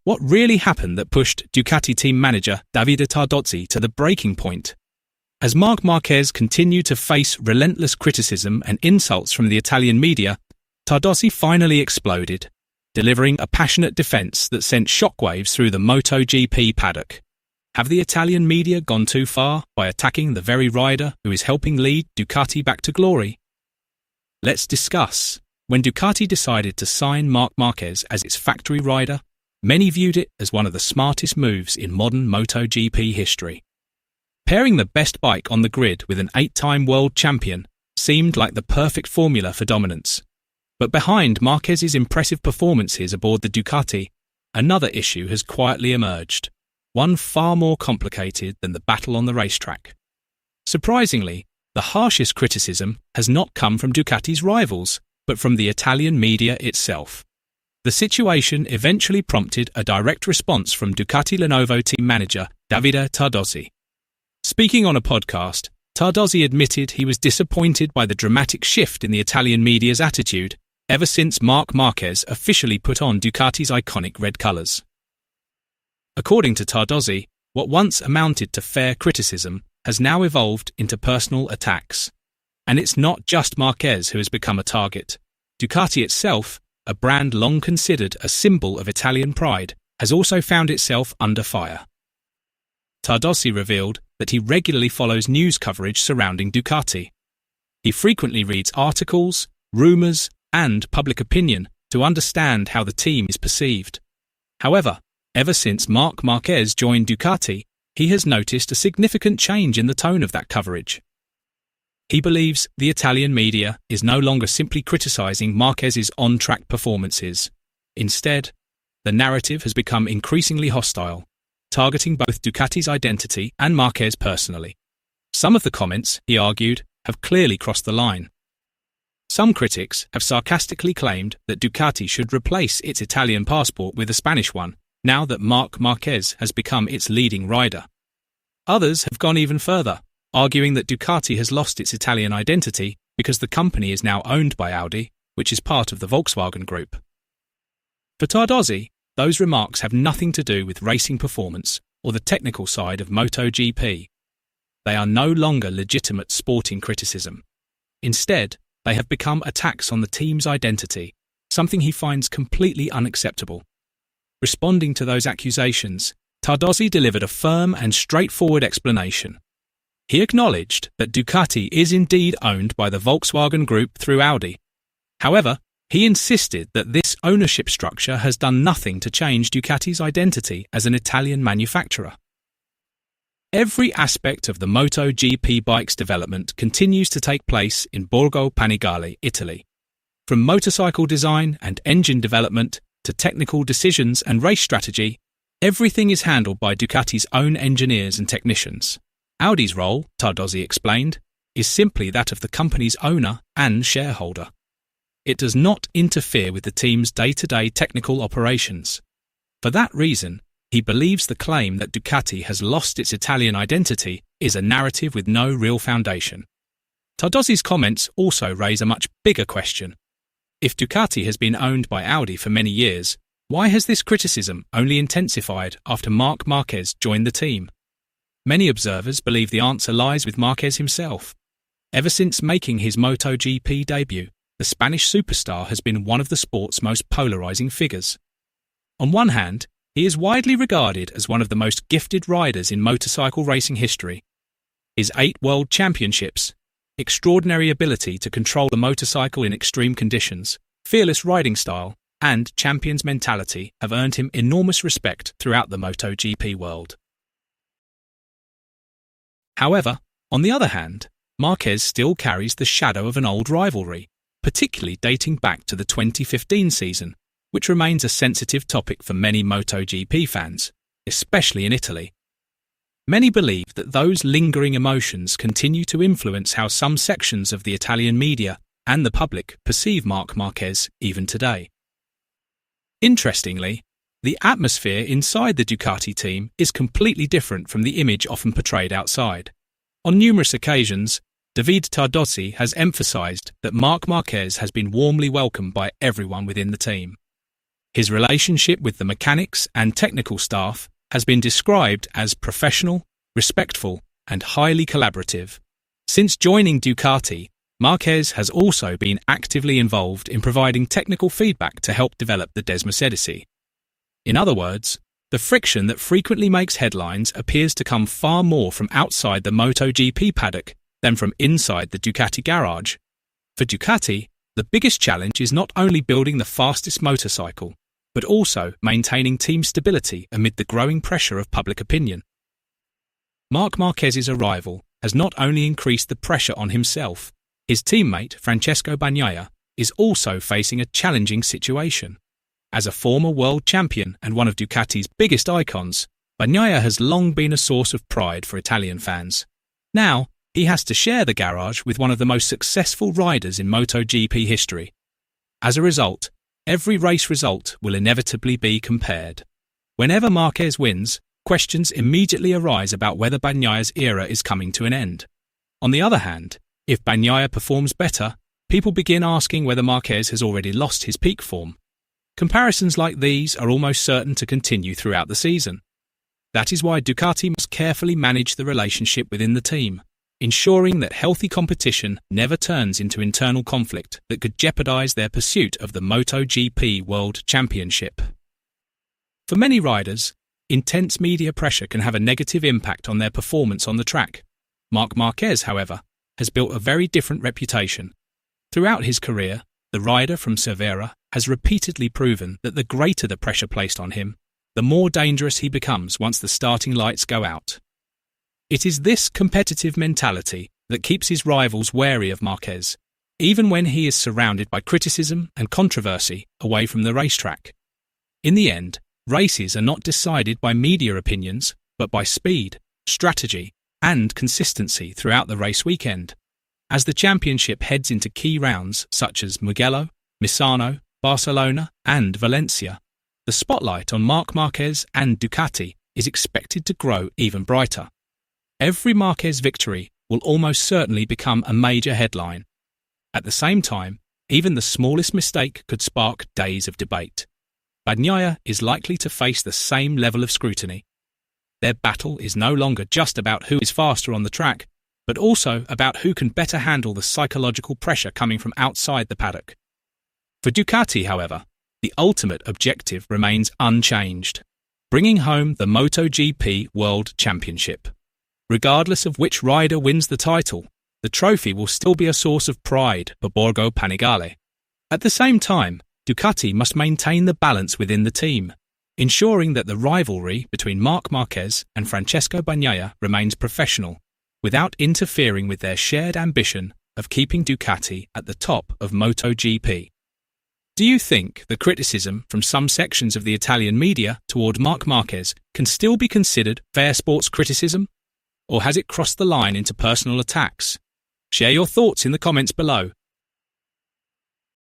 What really happened that pushed Ducati Team Manager Davide Tardozzi to the breaking point? As Marc Marquez continued to face relentless criticism and insults from the Italian media, Tardozzi finally exploded, delivering a passionate defense that sent shockwaves through the MotoGP paddock. Have the Italian media gone too far by attacking the very rider who is helping lead Ducati back to glory? Let's discuss. When Ducati decided to sign Marc Marquez as its factory rider, many viewed it as one of the smartest moves in modern MotoGP history. Pairing the best bike on the grid with an 8-time world champion seemed like the perfect formula for dominance. But behind Marquez's impressive performances aboard the Ducati, another issue has quietly emerged, one far more complicated than the battle on the racetrack. Surprisingly, the harshest criticism has not come from Ducati's rivals, but from the Italian media itself. The situation eventually prompted a direct response from Ducati Lenovo team manager Davide Tardozzi. Speaking on a podcast, Tardozzi admitted he was disappointed by the dramatic shift in the Italian media's attitude ever since Marc Marquez officially put on Ducati's iconic red colours. According to Tardozzi, what once amounted to fair criticism has now evolved into personal attacks. And it's not just Marquez who has become a target. Ducati itself, a brand long considered a symbol of Italian pride, has also found itself under fire. Tardozzi revealed that he regularly follows news coverage surrounding Ducati. He frequently reads articles, rumours, and public opinion to understand how the team is perceived. However, ever since Marc Marquez joined Ducati, he has noticed a significant change in the tone of that coverage. He believes the Italian media is no longer simply criticising Marquez's on-track performances. Instead, the narrative has become increasingly hostile, targeting both Ducati's identity and Marquez personally. Some of the comments, he argued, have clearly crossed the line. Some critics have sarcastically claimed that Ducati should replace its Italian passport with a Spanish one, now that Marc Marquez has become its leading rider. Others have gone even further, arguing that Ducati has lost its Italian identity because the company is now owned by Audi, which is part of the Volkswagen Group. For Tardozzi, those remarks have nothing to do with racing performance or the technical side of MotoGP. They are no longer legitimate sporting criticism. Instead, they have become attacks on the team's identity, something he finds completely unacceptable. Responding to those accusations, Tardozzi delivered a firm and straightforward explanation. He acknowledged that Ducati is indeed owned by the Volkswagen Group through Audi. However, he insisted that this ownership structure has done nothing to change Ducati's identity as an Italian manufacturer. Every aspect of the MotoGP bike's development continues to take place in Borgo Panigale, Italy. From motorcycle design and engine development to technical decisions and race strategy, everything is handled by Ducati's own engineers and technicians. Audi's role, Tardozzi explained, is simply that of the company's owner and shareholder. It does not interfere with the team's day-to-day technical operations. For that reason, he believes the claim that Ducati has lost its Italian identity is a narrative with no real foundation. Tardozzi's comments also raise a much bigger question. If Ducati has been owned by Audi for many years, why has this criticism only intensified after Marc Marquez joined the team? Many observers believe the answer lies with Marquez himself. Ever since making his MotoGP debut, the Spanish superstar has been one of the sport's most polarizing figures. On one hand, he is widely regarded as one of the most gifted riders in motorcycle racing history. His 8 world championships, extraordinary ability to control the motorcycle in extreme conditions, fearless riding style, and champion's mentality have earned him enormous respect throughout the MotoGP world. However, on the other hand, Marquez still carries the shadow of an old rivalry, particularly dating back to the 2015 season, which remains a sensitive topic for many MotoGP fans, especially in Italy. Many believe that those lingering emotions continue to influence how some sections of the Italian media and the public perceive Marc Marquez even today. Interestingly, the atmosphere inside the Ducati team is completely different from the image often portrayed outside. On numerous occasions, Davide Tardozzi has emphasised that Marc Marquez has been warmly welcomed by everyone within the team. His relationship with the mechanics and technical staff has been described as professional, respectful, and highly collaborative. Since joining Ducati, Marquez has also been actively involved in providing technical feedback to help develop the Desmosedici. In other words, the friction that frequently makes headlines appears to come far more from outside the MotoGP paddock than from inside the Ducati garage. For Ducati, the biggest challenge is not only building the fastest motorcycle, but also maintaining team stability amid the growing pressure of public opinion. Marc Marquez's arrival has not only increased the pressure on himself, his teammate Francesco Bagnaia is also facing a challenging situation. As a former world champion and one of Ducati's biggest icons, Bagnaia has long been a source of pride for Italian fans. Now, he has to share the garage with one of the most successful riders in MotoGP history. As a result, every race result will inevitably be compared. Whenever Marquez wins, questions immediately arise about whether Bagnaia's era is coming to an end. On the other hand, if Bagnaia performs better, people begin asking whether Marquez has already lost his peak form. Comparisons like these are almost certain to continue throughout the season. That is why Ducati must carefully manage the relationship within the team, ensuring that healthy competition never turns into internal conflict that could jeopardize their pursuit of the MotoGP World Championship. For many riders, intense media pressure can have a negative impact on their performance on the track. Marc Marquez, however, has built a very different reputation. Throughout his career, the rider from Cervera has repeatedly proven that the greater the pressure placed on him, the more dangerous he becomes once the starting lights go out. It is this competitive mentality that keeps his rivals wary of Marquez, even when he is surrounded by criticism and controversy away from the racetrack. In the end, races are not decided by media opinions, but by speed, strategy, and consistency throughout the race weekend. As the championship heads into key rounds such as Mugello, Misano, Barcelona, and Valencia, the spotlight on Marc Marquez and Ducati is expected to grow even brighter. Every Marquez victory will almost certainly become a major headline. At the same time, even the smallest mistake could spark days of debate. Bagnaia is likely to face the same level of scrutiny. Their battle is no longer just about who is faster on the track, but also about who can better handle the psychological pressure coming from outside the paddock. For Ducati, however, the ultimate objective remains unchanged: bringing home the MotoGP World Championship. Regardless of which rider wins the title, the trophy will still be a source of pride for Borgo Panigale. At the same time, Ducati must maintain the balance within the team, ensuring that the rivalry between Marc Marquez and Francesco Bagnaia remains professional, without interfering with their shared ambition of keeping Ducati at the top of MotoGP. Do you think the criticism from some sections of the Italian media toward Marc Marquez can still be considered fair sports criticism? Or has it crossed the line into personal attacks? Share your thoughts in the comments below